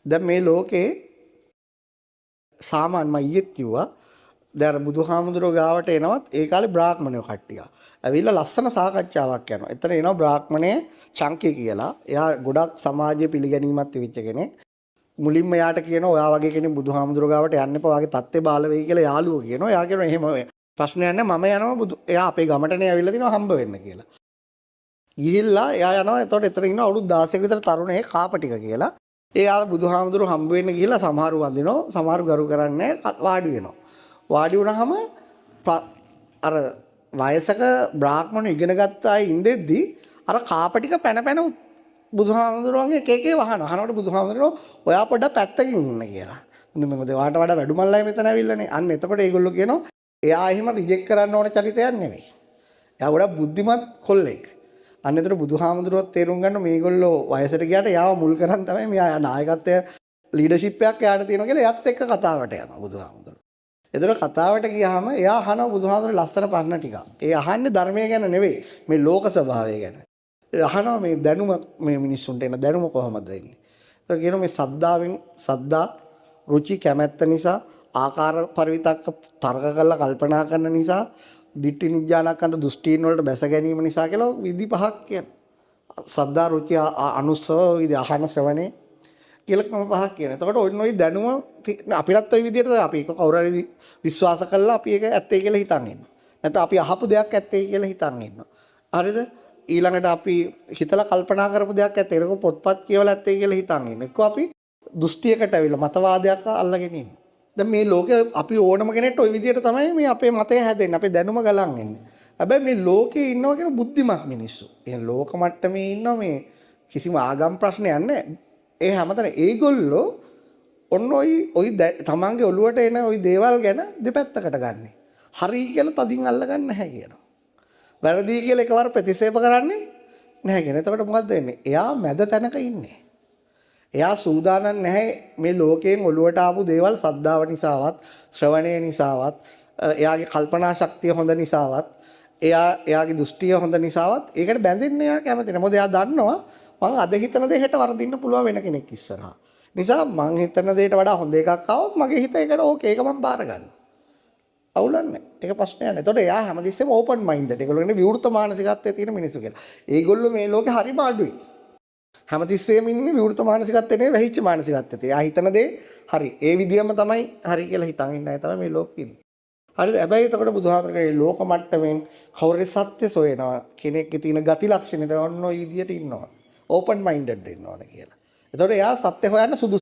දැන් මේ ලෝකේ සාමාන්‍ය මම ඊයේත් කිව්වා දැන් අර බුදුහාමුදුරුවෝ ගාවට එනවත් ඒ කාලේ බ්‍රාහ්මණයෝ කට්ටිය. ඇවිල්ලා ලස්සන සාකච්ඡාවක් යනවා. එතන එනවා බ්‍රාහ්මණයේ චංකේ කියලා. එයා ගොඩක් සමාජයේ පිළිගැනීමක් තිබිච්ච කෙනෙක්. මුලින්ම යාට කියනවා ඔයා වගේ කෙනෙක් බුදුහාමුදුරුවෝ ගාවට යන්න එපා. ඔයාගේ තත්ත්වේ බාල වෙයි කියලා යාළුවෝ කියනවා. එයා කියනවා එහෙම ප්‍රශ්නයක් නැහැ මම යනවා එයා අපේ ගමටනේ ඇවිල්ලා තිනවා හම්බ වෙන්න කියලා. ගිහිල්ලා එයා යනවා. එතකොට එතන ඉන්න අවුරුදු 16ක විතර තරුණයෙක් කාපටික කියලා. එයා බුදුහාමුදුරුවෝ හම්බ වෙන්න ගිහිල්ලා සමහරු වඳිනවා. සමහරු ගරු කරන්නේ වාඩි වෙනවා. වාඩි වුණාම අර වයසක බ්‍රාහ්මණ ඉගෙන ගත්ත අය ඉඳෙද්දි අර කාපටික පැන පැන බුදුහාමුදුරුවන්ගේ එක එකේ වහනවා. අහනකොට බුදුහාමුදුරුවෝ ඔයා පොඩ්ඩක් පැත්තකින් ඉන්න කියලා. මොකද ඔයාට වඩා වැඩුමල්ලයි මෙතන ඇවිල්ලානේ. අන්න එතකොට ඒගොල්ලෝ කියනවා එයා එහෙම රිජෙක්ට් කරන්න ඕන චරිතයක් නෙවෙයි. එයා ගොඩක් බුද්ධිමත් කොල්ලෙක්. අන්න එතකොට බුදුහාමුදුරුවෝ තේරුම් ගන්න මේගොල්ලෝ වයසට ගියාට එයාව මුල් කරන් තමයි මෙයා නායකත්වය ලීඩර්ෂිප් එකක් එයාට තියෙනවා කියලා එයාත් එක්ක කතාවට යනවා බුදුහාමුදුරුවෝ. එතකොට කතාවට ගියාම එයා අහනවා බුදුහාමුදුරුවෝ ලස්සන ප්‍රශ්න ටිකක්. ඒ අහන්නේ ධර්මය ගැන නෙවෙයි මේ ලෝක ස්වභාවය ගැන. ඒ අහනවා මේ දැනුම මේ මිනිස්සුන්ට එන දැනුම කොහොමද එන්නේ. ඒතකොට කියනවා මේ සද්දා රුචි කැමැත්ත නිසා ආකාර පරිවිතක්ක තර්ක කරලා කල්පනා කරන නිසා දිට්ඨි නිඥානකන්ත දෘෂ්ටීන් වලට බැස ගැනීම නිසා කියලා විදි පහක් කියනවා. සද්දා රුචි අනුස්සව විදි අහන ශ්‍රවණේ කියලා ක්‍රම පහක් කියනවා. එතකොට ඔන්න ඔය දැනුම අපිටත් ඔය විදිහට අපි ඒක කවුරු හරි විශ්වාස කළා අපි ඒක ඇත්තයි කියලා හිතන් ඉන්නවා. නැත්නම් අපි අහපු දෙයක් ඇත්තයි කියලා හිතන් ඉන්නවා. හරිද? ඊළඟට අපි හිතලා කල්පනා කරපු දෙයක් ඇත්තයි. ඒක පොත්පත් කියවලා ඇත්තයි කියලා හිතන් ඉන්නවා. එක්ක අපි දෘෂ්ටියකට ඇවිල්ලා මතවාදයක් අල්ලගෙන ඉන්නවා. දැන් මේ ලෝකේ අපි ඕනම කෙනෙක්ට ওই විදිහට තමයි මේ අපේ මතය හැදෙන්නේ. අපේ දැනුම ගලන් එන්නේ. හැබැයි මේ ලෝකේ ඉන්නවා කියන බුද්ධිමත් මිනිස්සු. එහෙනම් ලෝක මට්ටමේ ඉන්නවා මේ කිසිම ආගම් ප්‍රශ්නයක් නැහැ. ඒ හැමතැන ඒගොල්ලෝ ඔන්න ඔයි තමන්ගේ ඔළුවට එන ওই දේවල් ගැන දෙපැත්තකට ගන්න. හරි කියලා තදින් අල්ලගන්න නැහැ කියනවා. වැරදි කියලා එකවර ප්‍රතික්ෂේප කරන්නේ නැහැ කියන. එතකොට මොකද්ද වෙන්නේ? එයා මැද තැනක ඉන්නේ. එයා සූදානම් නැහැ මේ ලෝකයෙන් ඔළුවට ආපු දේවල් සද්ධාව නිසාවත් ශ්‍රවණය නිසාවත් එයාගේ කල්පනා ශක්තිය හොඳ නිසාවත් එයාගේ දෘෂ්ටිය හොඳ නිසාවත් ඒකට බැඳෙන්න එයා කැමති නැහැ. මොකද එයා දන්නවා මම අද හිතන දේ හෙට වරදින්න පුළුවන් වෙන කෙනෙක් ඉස්සරහා. නිසා මං හිතන දේට වඩා හොඳ එකක් ආවොත් මගේ හිත ඒකට ඕකේ ඒක මම බාර ගන්නවා. අවුලන්නේ. ඒක ප්‍රශ්නයක් නෑ. එතකොට එයා හැමතිස්සෙම ඕපන් මයින්ඩඩ්. ඒගොල්ලෝ කියන්නේ විවෘත මානසිකත්වයේ තියෙන මිනිස්සු කියලා. ඒගොල්ලෝ මේ ලෝකේ හරිම අඩුයි. හැමතිස්සෙම ඉන්නේ විවෘත මානසිකත්වයේ නෙවෙයි වැහිච්ච මානසිකත්වයේ. එයා හිතන දේ හරි. ඒ විදියම තමයි හරි කියලා හිතන් ඉන්න අය තමයි මේ ලෝකෙ ඉන්නේ. හරිද? හැබැයි එතකොට බුදුහාමරගේ ලෝක මට්ටමින් කවුරුරි සත්‍ය සොයනවා කෙනෙක්ගේ තියෙන ගති ලක්ෂණ දරන්න ඔය විදියට ඉන්නවා. ඕපන් මයින්ඩඩ් වෙන්න ඕන කියලා. එතකොට එයා සත්‍ය හොයන්න සුදුසු